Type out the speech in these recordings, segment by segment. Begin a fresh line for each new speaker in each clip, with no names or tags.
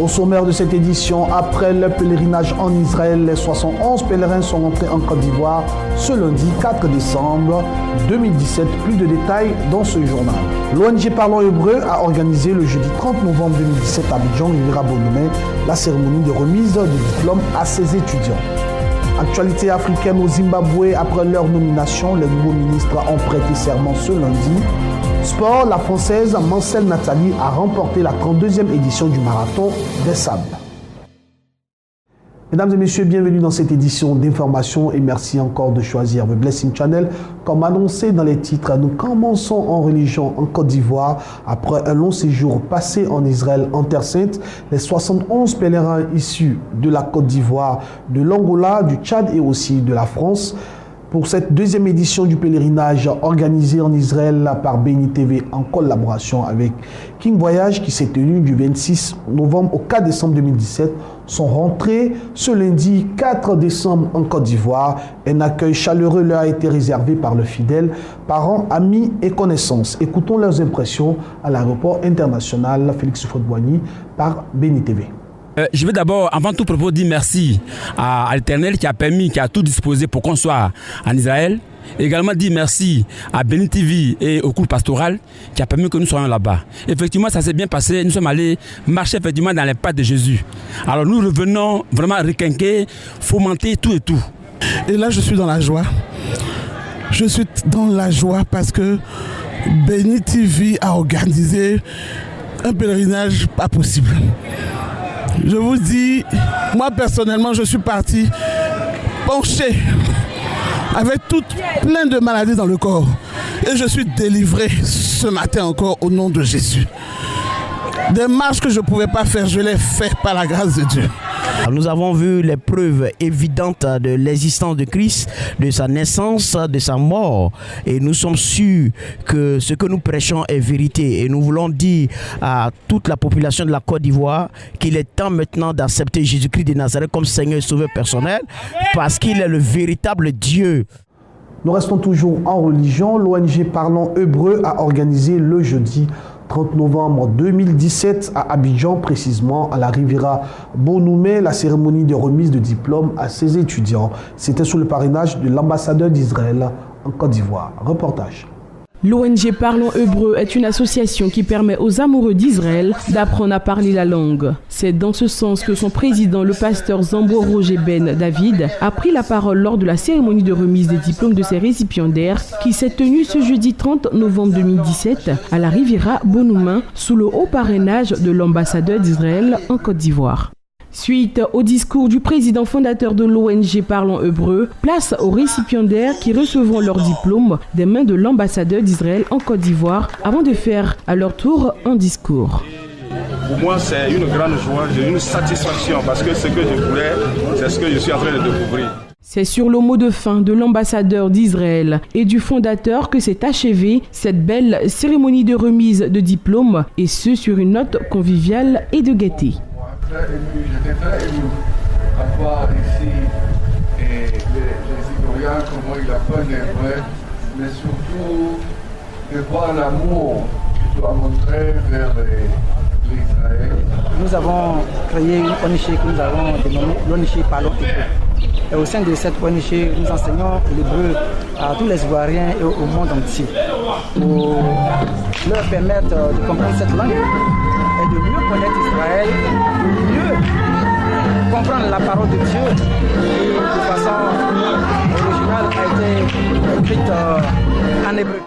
Au sommaire de cette édition, après le pèlerinage en Israël, les 71 pèlerins sont rentrés en Côte d'Ivoire ce lundi 4 décembre 2017. Plus de détails dans ce journal. L'ONG Parlons Hébreu a organisé le jeudi 30 novembre 2017 à Abidjan, Riviera Bonhomé, la cérémonie de remise de diplôme à ses étudiants. Actualité africaine au Zimbabwe, après leur nomination, les nouveaux ministres ont prêté serment ce lundi. Sport, la Française Mancel Nathalie a remporté la 32e édition du Marathon des Sables. Mesdames et messieurs, bienvenue dans cette édition d'information et merci encore de choisir The Blessing Channel. Comme annoncé dans les titres, nous commençons en religion en Côte d'Ivoire. Après un long séjour passé en Israël, en Terre Sainte, les 71 pèlerins issus de la Côte d'Ivoire, de l'Angola, du Tchad et aussi de la France pour cette deuxième édition du pèlerinage organisée en Israël par Béni TV en collaboration avec King Voyage qui s'est tenu du 26 novembre au 4 décembre 2017 sont rentrés ce lundi 4 décembre en Côte d'Ivoire. Un accueil chaleureux leur a été réservé par le fidèle, parents, amis et connaissances. Écoutons leurs impressions à l'aéroport international Félix Houphouët-Boigny par Béni TV.
Je veux d'abord, avant tout propos, dire merci à l'Éternel qui a permis, qui a tout disposé pour qu'on soit en Israël. Également dire merci à Béni TV et au groupe pastoral qui a permis que nous soyons là-bas. Effectivement, ça s'est bien passé. Nous sommes allés marcher effectivement dans les pas de Jésus. Alors nous revenons vraiment requinquer, fomenter tout et tout.
Et là, je suis dans la joie. Je suis dans la joie parce que Béni TV a organisé un pèlerinage pas possible. Je vous dis, moi personnellement, je suis parti penché avec plein de maladies dans le corps. Et je suis délivré ce matin encore au nom de Jésus. Des marches que je ne pouvais pas faire, je les fais par la grâce de Dieu.
Nous avons vu les preuves évidentes de l'existence de Christ, de sa naissance, de sa mort. Et nous sommes sûrs que ce que nous prêchons est vérité. Et nous voulons dire à toute la population de la Côte d'Ivoire qu'il est temps maintenant d'accepter Jésus-Christ de Nazareth comme Seigneur et Sauveur personnel parce qu'il est le véritable Dieu.
Nous restons toujours en religion. L'ONG Parlons Hébreu a organisé le jeudi 30 novembre 2017 à Abidjan, précisément à la Riviera Bonhomé, la cérémonie de remise de diplôme à ses étudiants. C'était sous le parrainage de l'ambassadeur d'Israël en Côte d'Ivoire. Reportage.
L'ONG Parlons Hébreu est une association qui permet aux amoureux d'Israël d'apprendre à parler la langue. C'est dans ce sens que son président, le pasteur Zambo Roger Ben David, a pris la parole lors de la cérémonie de remise des diplômes de ses récipiendaires qui s'est tenue ce jeudi 30 novembre 2017 à la Riviera Bonhomé sous le haut parrainage de l'ambassadeur d'Israël en Côte d'Ivoire. Suite au discours du président fondateur de l'ONG Parlons Hébreu, place aux récipiendaires qui recevront leur diplôme des mains de l'ambassadeur d'Israël en Côte d'Ivoire avant de faire à leur tour un discours.
Pour moi, c'est une grande joie, j'ai une satisfaction parce que ce que je voulais, c'est ce que je suis en train de découvrir.
C'est sur le mot de fin de l'ambassadeur d'Israël et du fondateur que s'est achevée cette belle cérémonie de remise de diplôme et ce sur une note conviviale et de gaieté.
J'étais très ému à voir ici les Ivoiriens, comment ils apprennent l'hébreu, mais surtout de voir l'amour qu'ils doivent montrer vers l'Israël.
Nous avons créé une ONG que nous avons dénommée l'ONG Parlons Hébreu. Et au sein de cette ONG, nous enseignons l'hébreu à tous les Ivoiriens et au monde entier pour leur permettre de comprendre cette langue et de mieux connaître Israël, de mieux comprendre la parole de Dieu qui de façon originale a été écrite en hébreu.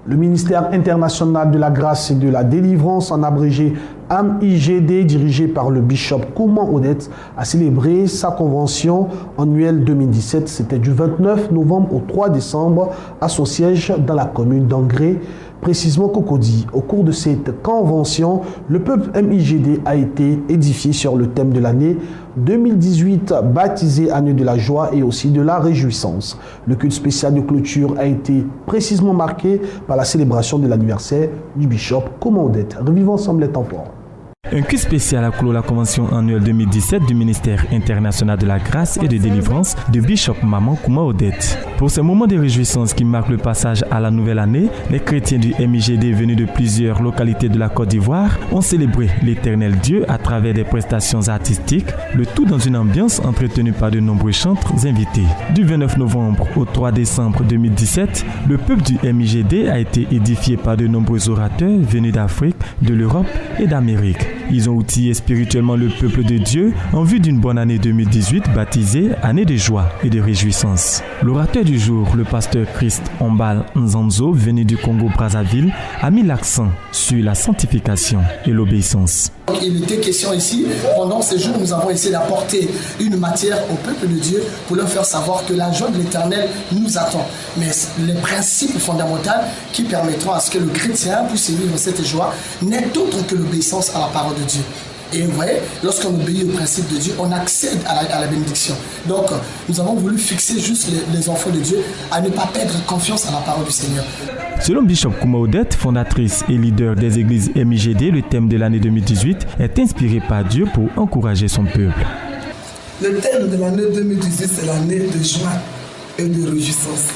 Le ministère international de la grâce et de la délivrance, en abrégé MIGD, dirigé par le bishop Kouman Odette, a célébré sa convention annuelle 2017. C'était du 29 novembre au 3 décembre à son siège dans la commune d'Angré, précisément Cocody. Au cours de cette convention, le peuple MIGD a été édifié sur le thème de l'année 2018, baptisé année de la joie et aussi de la réjouissance. Le culte spécial de clôture a été précisément marqué par la célébration de l'anniversaire du bishop Kouman Odette. Revivons ensemble les temps forts.
Un culte spécial a clos la convention annuelle 2017 du ministère international de la grâce et de délivrance de Bishop Maman Kouma Odette. Pour ce moment de réjouissance qui marque le passage à la nouvelle année, les chrétiens du MIGD venus de plusieurs localités de la Côte d'Ivoire ont célébré l'Éternel Dieu à travers des prestations artistiques, le tout dans une ambiance entretenue par de nombreux chantres invités. Du 29 novembre au 3 décembre 2017, le peuple du MIGD a été édifié par de nombreux orateurs venus d'Afrique, de l'Europe et d'Amérique. Ils ont outillé spirituellement le peuple de Dieu en vue d'une bonne année 2018 baptisée année de joie et de réjouissance. L'orateur du jour, le pasteur Christ Ombal Nzanzo, venu du Congo-Brazzaville, a mis l'accent sur la sanctification et l'obéissance.
Il était question ici, pendant ces jours, nous avons essayé d'apporter une matière au peuple de Dieu pour leur faire savoir que la joie de l'Éternel nous attend. Mais les principes fondamentaux qui permettront à ce que le chrétien puisse vivre cette joie n'est autre que l'obéissance à la parole de Dieu. Et vous voyez, lorsqu'on obéit au principe de Dieu, on accède à la bénédiction. Donc, nous avons voulu fixer juste les enfants de Dieu à ne pas perdre confiance à la parole du Seigneur.
Selon Bishop Kouma Odette, fondatrice et leader des églises MIGD, le thème de l'année 2018 est inspiré par Dieu pour encourager son peuple.
Le thème de l'année 2018, c'est l'année de joie et de réjouissance.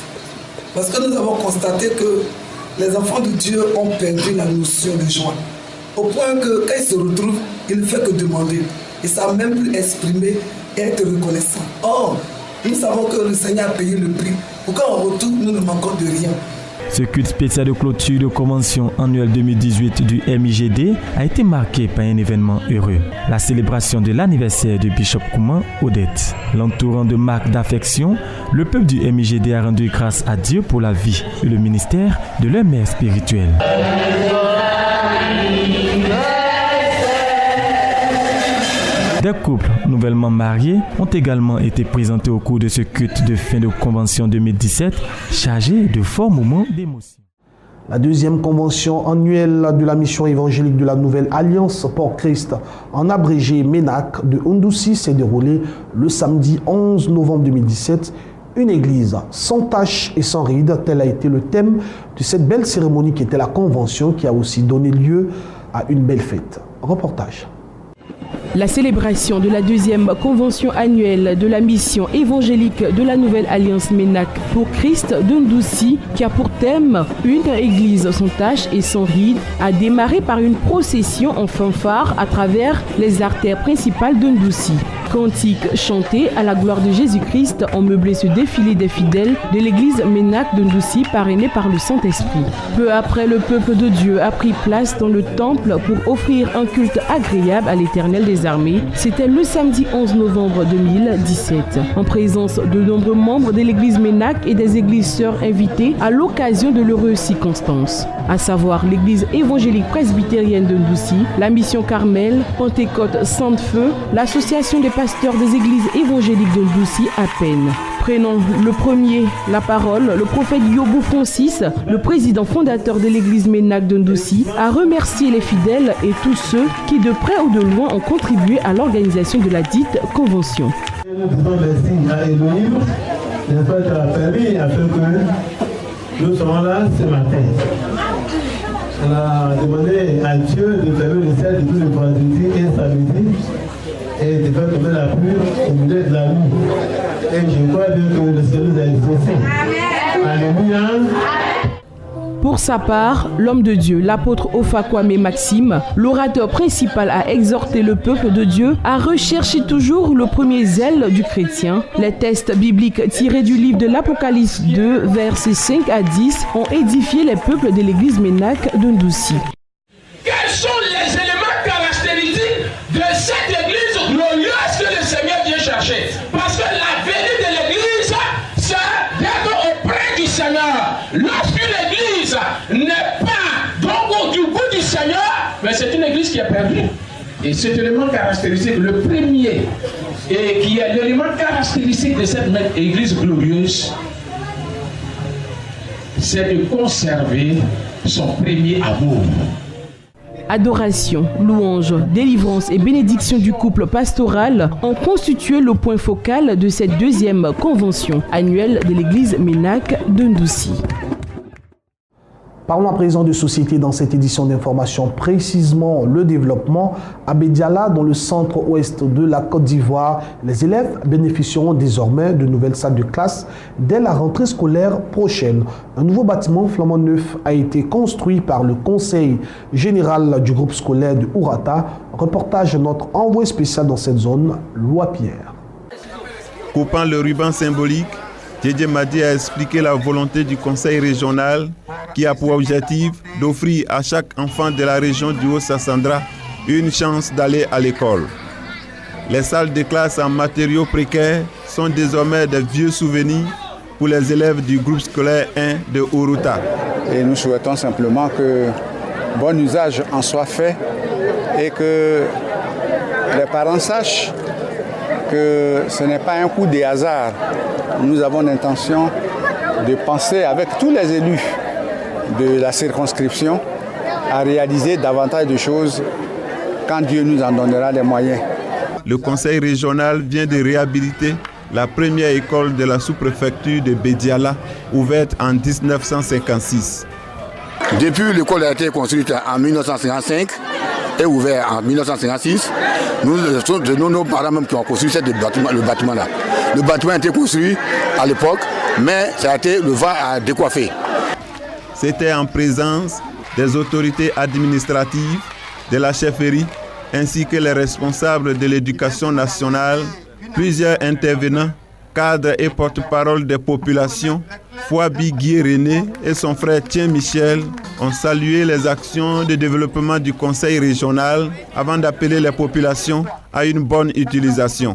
Parce que nous avons constaté que les enfants de Dieu ont perdu la notion de joie. Au point que quand ils se retrouvent, ils ne font que demander. Ils ne savent même plus exprimer et être reconnaissants. Or, nous savons que le Seigneur a payé le prix. Pour qu'en retour, nous ne manquons de rien.
Ce culte spécial de clôture de convention annuelle 2018 du MIGD a été marqué par un événement heureux, la célébration de l'anniversaire de Bishop Kouma Odette. L'entourant de marques d'affection, le peuple du MIGD a rendu grâce à Dieu pour la vie et le ministère de leur mère spirituelle. Des couples nouvellement mariés ont également été présentés au cours de ce culte de fin de convention 2017, chargé de forts moments d'émotion.
La deuxième convention annuelle de la mission évangélique de la Nouvelle Alliance pour Christ, en abrégé MENAC de Ndoussi, s'est déroulée le samedi 11 novembre 2017. Une église sans tache et sans rides, tel a été le thème de cette belle cérémonie qui était la convention, qui a aussi donné lieu à une belle fête. Reportage.
La célébration de la deuxième convention annuelle de la mission évangélique de la Nouvelle Alliance MENAC pour Christ de Ndoussi, qui a pour thème une église sans tache et sans rides, a démarré par une procession en fanfare à travers les artères principales de Ndoussi. Cantiques chantés à la gloire de Jésus-Christ ont meublé ce défilé des fidèles de l'église MENAC de Ndoussi, parrainé par le Saint-Esprit. Peu après, le peuple de Dieu a pris place dans le temple pour offrir un culte agréable à l'Éternel des armées. C'était le samedi 11 novembre 2017, en présence de nombreux membres de l'église MENAC et des églises sœurs invitées à l'occasion de l'heureuse circonstance, à savoir l'église évangélique presbytérienne de Ndoussi, la mission Carmel, Pentecôte Sainte-Feu, l'association des pasteurs des églises évangéliques de Ndoussi à peine. Prenons le premier la parole, le prophète Yobou Francis, le président fondateur de l'église MENAC de Ndoussi, a remercié les fidèles et tous ceux qui de près ou de loin ont contribué à l'organisation de la dite convention.
Nous disons merci à Elohim, de la famille, afin que nous soyons là ce matin. On a demandé à Dieu de fermer le ciel de tous les vendredis et samedis et de faire tomber la pluie au milieu de la nuit. Et je crois bien que le Seigneur nous a exaucé. Alléluia.
Pour sa part, l'homme de Dieu, l'apôtre Ofakwame Maxime, l'orateur principal, a exhorté le peuple de Dieu à rechercher toujours le premier zèle du chrétien. Les textes bibliques tirés du livre de l'Apocalypse 2, versets 5 à 10, ont édifié les peuples de l'église MENAC de Ndoussi.
Quels sont les éléments caractéristiques de cette église glorieuse que le Seigneur vient chercher? Parce que la venue de l'église, c'est d'être auprès du Seigneur. Lorsqu'une église n'est pas donc du goût du Seigneur, mais c'est une église qui est perdue. Et cet élément caractéristique, le premier, et qui est l'élément caractéristique de cette église glorieuse, c'est de conserver son premier amour.
Adoration, louange, délivrance et bénédiction du couple pastoral ont constitué le point focal de cette deuxième convention annuelle de l'église MENAC de Ndoussi.
Parlons à présent de société dans cette édition d'information, précisément le développement. À Bédiala, dans le centre-ouest de la Côte d'Ivoire, les élèves bénéficieront désormais de nouvelles salles de classe dès la rentrée scolaire prochaine. Un nouveau bâtiment flambant neuf a été construit par le conseil général du groupe scolaire de Ourata. Reportage de notre envoyé spécial dans cette zone, Loi Pierre.
Coupant le ruban symbolique, Djedje Madi a expliqué la volonté du conseil régional qui a pour objectif d'offrir à chaque enfant de la région du Haut-Sassandra une chance d'aller à l'école. Les salles de classe en matériaux précaires sont désormais des vieux souvenirs pour les élèves du groupe scolaire 1 de Oruta.
Et nous souhaitons simplement que bon usage en soit fait et que les parents sachent que ce n'est pas un coup de hasard. Nous avons l'intention de penser avec tous les élus de la circonscription à réaliser davantage de choses quand Dieu nous en donnera les moyens.
Le conseil régional vient de réhabiliter la première école de la sous-préfecture de Bédiala, ouverte en 1956.
Depuis l'école a été construite en 1955 et ouverte en 1956, nos parents même qui ont construit le bâtiment-là. Le bâtiment a été construit à l'époque, mais ça a été le vent à décoiffer.
C'était en présence des autorités administratives, de la chefferie, ainsi que les responsables de l'éducation nationale, plusieurs intervenants, cadres et porte-parole des populations, Fouabi Guy René et son frère Tien Michel ont salué les actions de développement du conseil régional avant d'appeler les populations à une bonne utilisation.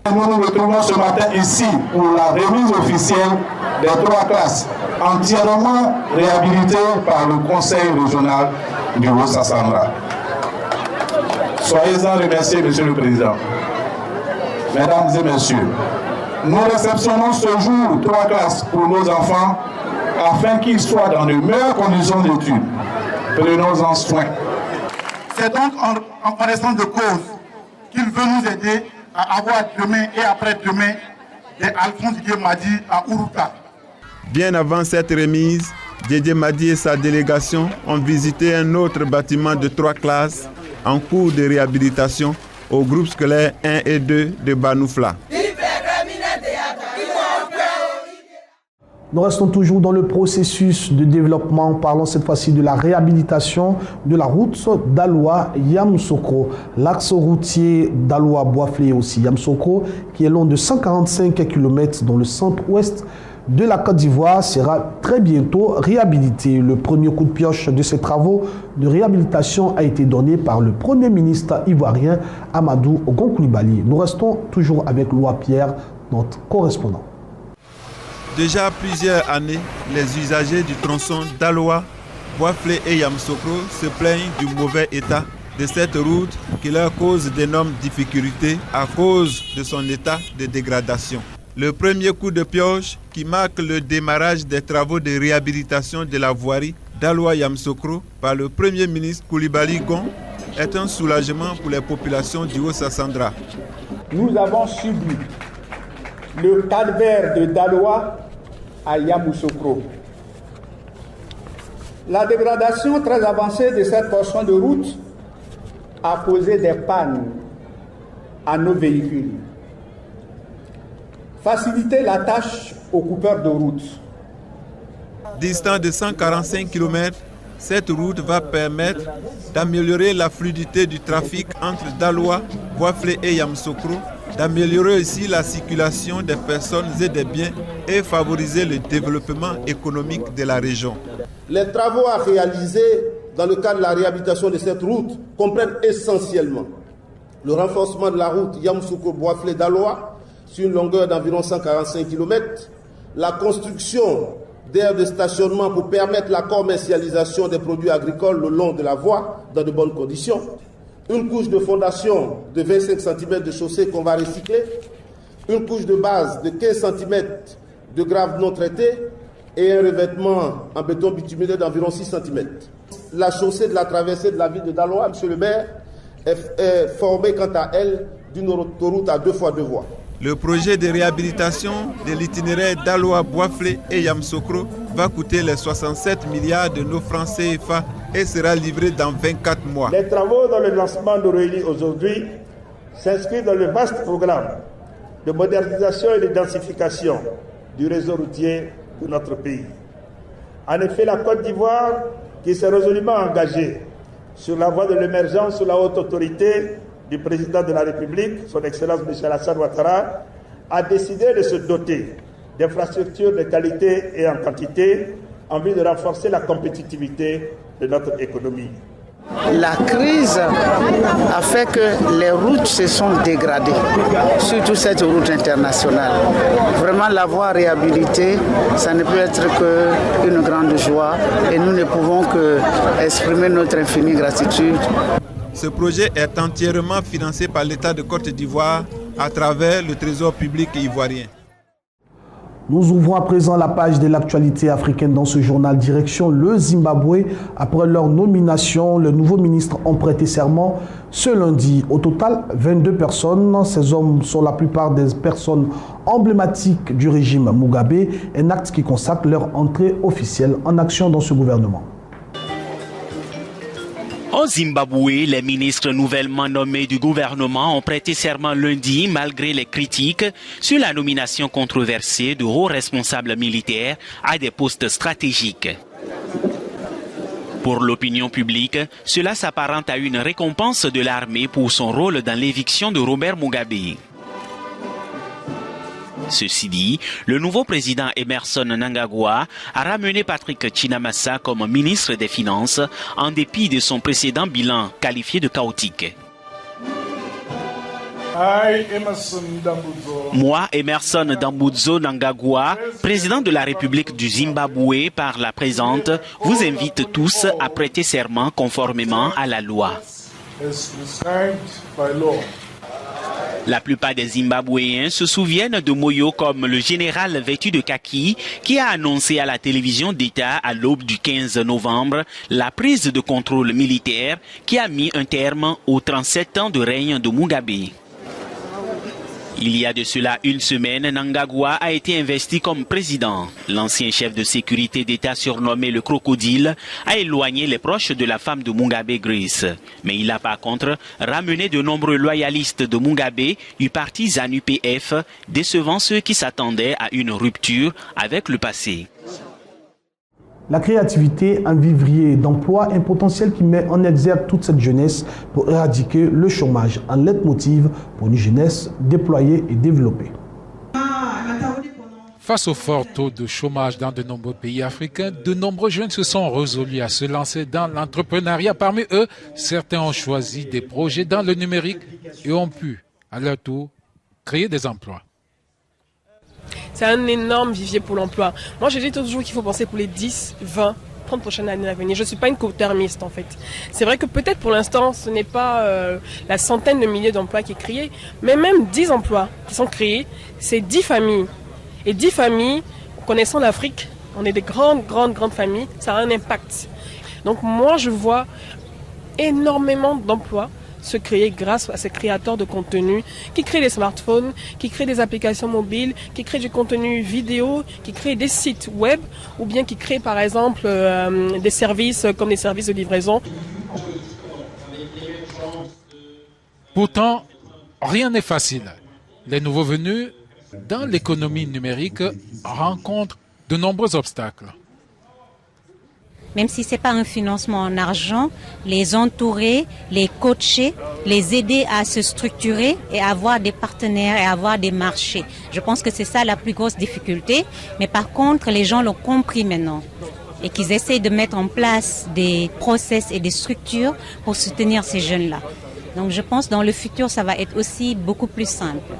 Nous nous retrouvons ce matin ici pour la remise officielle des 3 classes entièrement réhabilitées par le conseil régional du Haut-Sassandra. Soyez-en remerciés, Monsieur le Président. Mesdames et Messieurs, nous réceptionnons ce jour 3 classes pour nos enfants afin qu'ils soient dans de meilleures conditions d'études. Prenons-en soin.
C'est donc en connaissance de cause qu'il veut nous aider à avoir demain et après-demain des Alphonse Djedje Madi à Ourouta.
Bien avant cette remise, Djedje Madi et sa délégation ont visité un autre bâtiment de 3 classes en cours de réhabilitation au groupe scolaire 1 et 2 de Banoufla.
Nous restons toujours dans le processus de développement. Parlons cette fois-ci de la réhabilitation de la route Daloa-Yamoussoukro. L'axe routier Daloa-Boisflé aussi Yamoussoukro, qui est long de 145 km dans le centre-ouest de la Côte d'Ivoire, sera très bientôt réhabilité. Le premier coup de pioche de ces travaux de réhabilitation a été donné par le Premier ministre ivoirien Amadou Gon Coulibaly. Nous restons toujours avec Loi Pierre, notre correspondant.
Déjà plusieurs années, les usagers du tronçon Daloa, Boisflé et Yamoussoukro se plaignent du mauvais état de cette route qui leur cause d'énormes difficultés à cause de son état de dégradation. Le premier coup de pioche qui marque le démarrage des travaux de réhabilitation de la voirie Daloa-Yamoussoukro par le Premier ministre Coulibaly Gon est un soulagement pour les populations du Haut-Sassandra.
Nous avons subi le calvaire de Daloa à Yamoussoukro. La dégradation très avancée de cette portion de route a causé des pannes à nos véhicules. Faciliter la tâche aux coupeurs de route.
Distant de 145 km, cette route va permettre d'améliorer la fluidité du trafic entre Daloa, Boisflé et Yamoussoukro, d'améliorer aussi la circulation des personnes et des biens et favoriser le développement économique de la région.
Les travaux à réaliser dans le cadre de la réhabilitation de cette route comprennent essentiellement le renforcement de la route Yamoussoukro-Boisflé-Daloa sur une longueur d'environ 145 km, la construction d'aires de stationnement pour permettre la commercialisation des produits agricoles le long de la voie dans de bonnes conditions, une couche de fondation de 25 cm de chaussée qu'on va recycler, une couche de base de 15 cm de graves non traités et un revêtement en béton bitumineux d'environ 6 cm. La chaussée de la traversée de la ville de Daloa, monsieur le maire, est formée quant à elle d'une autoroute à 2 fois 2 voies.
Le projet de réhabilitation de l'itinéraire Daloa, Boisflé et Yamoussoukro va coûter les 67 milliards de nos francs CFA et sera livré dans 24 mois.
Les travaux dont le lancement nous réunit aujourd'hui s'inscrivent dans le vaste programme de modernisation et de densification du réseau routier de notre pays. En effet, la Côte d'Ivoire, qui s'est résolument engagée sur la voie de l'émergence sous la haute autorité du président de la République, son Excellence Michel Alassane Ouattara, a décidé de se doter d'infrastructures de qualité et en quantité en vue de renforcer la compétitivité de notre économie.
La crise a fait que les routes se sont dégradées, surtout cette route internationale. Vraiment, l'avoir réhabilitée, ça ne peut être qu'une grande joie et nous ne pouvons qu'exprimer notre infinie gratitude.
Ce projet est entièrement financé par l'État de Côte d'Ivoire à travers le Trésor public ivoirien.
Nous ouvrons à présent la page de l'actualité africaine dans ce journal direction le Zimbabwe. Après leur nomination, les nouveaux ministres ont prêté serment ce lundi. Au total, 22 personnes. Ces hommes sont la plupart des personnes emblématiques du régime Mugabe, un acte qui consacre leur entrée officielle en action dans ce gouvernement.
Au Zimbabwe, les ministres nouvellement nommés du gouvernement ont prêté serment lundi malgré les critiques sur la nomination controversée de hauts responsables militaires à des postes stratégiques. Pour l'opinion publique, cela s'apparente à une récompense de l'armée pour son rôle dans l'éviction de Robert Mugabe. Ceci dit, le nouveau président Emmerson Mnangagwa a ramené Patrick Chinamassa comme ministre des Finances en dépit de son précédent bilan qualifié de chaotique. Moi, Emmerson Dambudzo Mnangagwa, président de la République du Zimbabwe par la présente, vous invite tous à prêter serment conformément à la loi. La plupart des Zimbabwéens se souviennent de Moyo comme le général vêtu de kaki qui a annoncé à la télévision d'État à l'aube du 15 novembre la prise de contrôle militaire qui a mis un terme aux 37 ans de règne de Mugabe. Il y a de cela une semaine, Mnangagwa a été investi comme président. L'ancien chef de sécurité d'État surnommé le crocodile a éloigné les proches de la femme de Mugabe, Grace. Mais il a par contre ramené de nombreux loyalistes de Mugabe du parti ZANU-PF, décevant ceux qui s'attendaient à une rupture avec le passé.
La créativité, un vivrier d'emploi, un potentiel qui met en exergue toute cette jeunesse pour éradiquer le chômage, un leitmotiv pour une jeunesse déployée et développée.
Face au fort taux de chômage dans de nombreux pays africains, de nombreux jeunes se sont résolus à se lancer dans l'entrepreneuriat. Parmi eux, certains ont choisi des projets dans le numérique et ont pu, à leur tour, créer des emplois.
C'est un énorme vivier pour l'emploi. Moi, je dis toujours qu'il faut penser pour les 10, 20, 30 prochaines années à venir. Je ne suis pas une court-termiste, en fait. C'est vrai que peut-être pour l'instant, ce n'est pas la centaine de milliers d'emplois qui est créé, mais même 10 emplois qui sont créés, c'est 10 familles. Et 10 familles, connaissant l'Afrique, on est des grandes familles, ça a un impact. Donc moi, je vois énormément d'emplois se créer grâce à ces créateurs de contenu qui créent des smartphones, qui créent des applications mobiles, qui créent du contenu vidéo, qui créent des sites web ou bien qui créent par exemple des services comme des services de livraison.
Pourtant, rien n'est facile. Les nouveaux venus dans l'économie numérique rencontrent de nombreux obstacles.
Même si ce n'est pas un financement en argent, les entourer, les coacher, les aider à se structurer et avoir des partenaires et avoir des marchés. Je pense que c'est ça la plus grosse difficulté. Mais par contre, les gens l'ont compris maintenant et qu'ils essayent de mettre en place des process et des structures pour soutenir ces jeunes-là. Donc je pense que dans le futur, ça va être aussi beaucoup plus simple.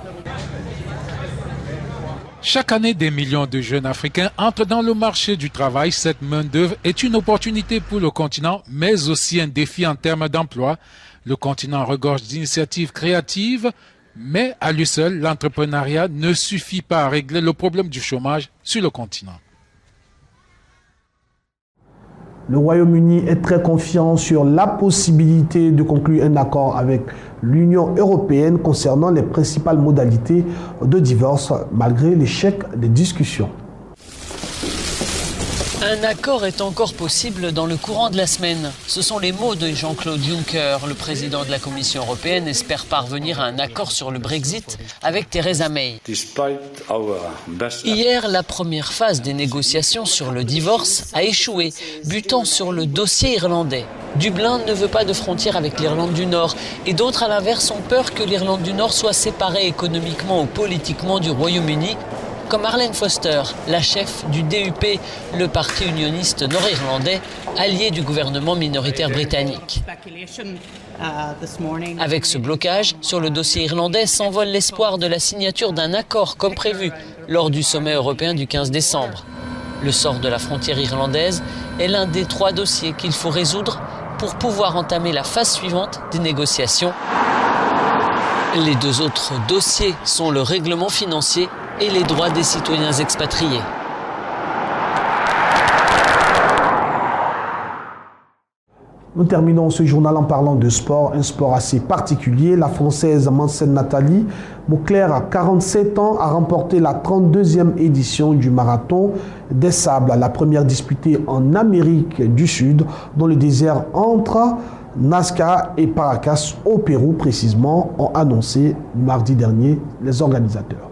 Chaque année, des millions de jeunes Africains entrent dans le marché du travail. Cette main-d'œuvre est une opportunité pour le continent, mais aussi un défi en termes d'emploi. Le continent regorge d'initiatives créatives, mais à lui seul, l'entrepreneuriat ne suffit pas à régler le problème du chômage sur le continent.
Le Royaume-Uni est très confiant sur la possibilité de conclure un accord avec l'Union européenne concernant les principales modalités de divorce, malgré l'échec des discussions.
Un accord est encore possible dans le courant de la semaine. Ce sont les mots de Jean-Claude Juncker. Le président de la Commission européenne espère parvenir à un accord sur le Brexit avec Theresa May. Hier, la première phase des négociations sur le divorce a échoué, butant sur le dossier irlandais. Dublin ne veut pas de frontière avec l'Irlande du Nord et d'autres à l'inverse ont peur que l'Irlande du Nord soit séparée économiquement ou politiquement du Royaume-Uni, comme Arlene Foster, la chef du DUP, le parti unioniste nord-irlandais, allié du gouvernement minoritaire britannique. Avec ce blocage, sur le dossier irlandais s'envole l'espoir de la signature d'un accord comme prévu lors du sommet européen du 15 décembre. Le sort de la frontière irlandaise est l'un des 3 dossiers qu'il faut résoudre pour pouvoir entamer la phase suivante des négociations. Les 2 autres dossiers sont le règlement financier et les droits des citoyens expatriés.
Nous terminons ce journal en parlant de sport, un sport assez particulier. La Française Mancène Nathalie Mauclair, à 47 ans, a remporté la 32e édition du Marathon des Sables, la première disputée en Amérique du Sud, dans le désert entre Nazca et Paracas, au Pérou précisément, ont annoncé mardi dernier les organisateurs.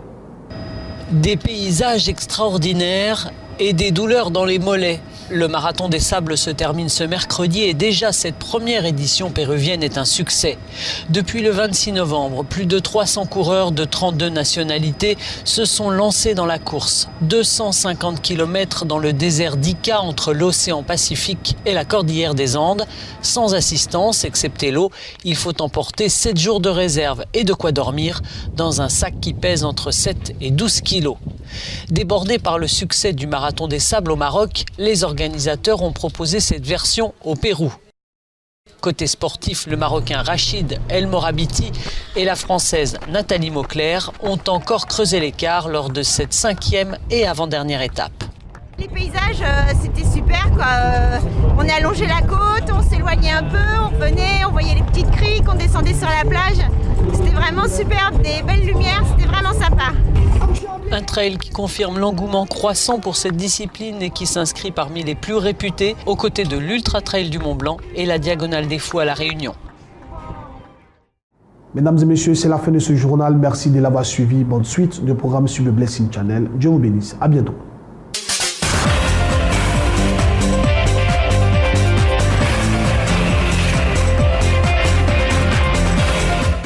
Des paysages extraordinaires et des douleurs dans les mollets. Le Marathon des Sables se termine ce mercredi et déjà cette première édition péruvienne est un succès. Depuis le 26 novembre, plus de 300 coureurs de 32 nationalités se sont lancés dans la course. 250 km dans le désert d'Ica entre l'océan Pacifique et la cordillère des Andes. Sans assistance, excepté l'eau, il faut emporter 7 jours de réserve et de quoi dormir dans un sac qui pèse entre 7 et 12 kilos. Débordés par le succès du Marathon des Sables au Maroc, les organisateurs ont proposé cette version au Pérou. Côté sportif, le Marocain Rachid El Morabiti et la Française Nathalie Mauclair ont encore creusé l'écart lors de cette 5e et avant-dernière étape.
Les paysages, c'était super, quoi. On est allongé la côte, on s'éloignait un peu, on revenait, on voyait les petites criques, on descendait sur la plage. C'était vraiment superbe, des belles lumières, c'était vraiment sympa.
Un trail qui confirme l'engouement croissant pour cette discipline et qui s'inscrit parmi les plus réputés aux côtés de l'Ultra Trail du Mont Blanc et la Diagonale des Fous à La Réunion.
Mesdames et messieurs, c'est la fin de ce journal. Merci de l'avoir suivi. Bonne suite de programme sur le Blessing Channel. Dieu vous bénisse. À bientôt.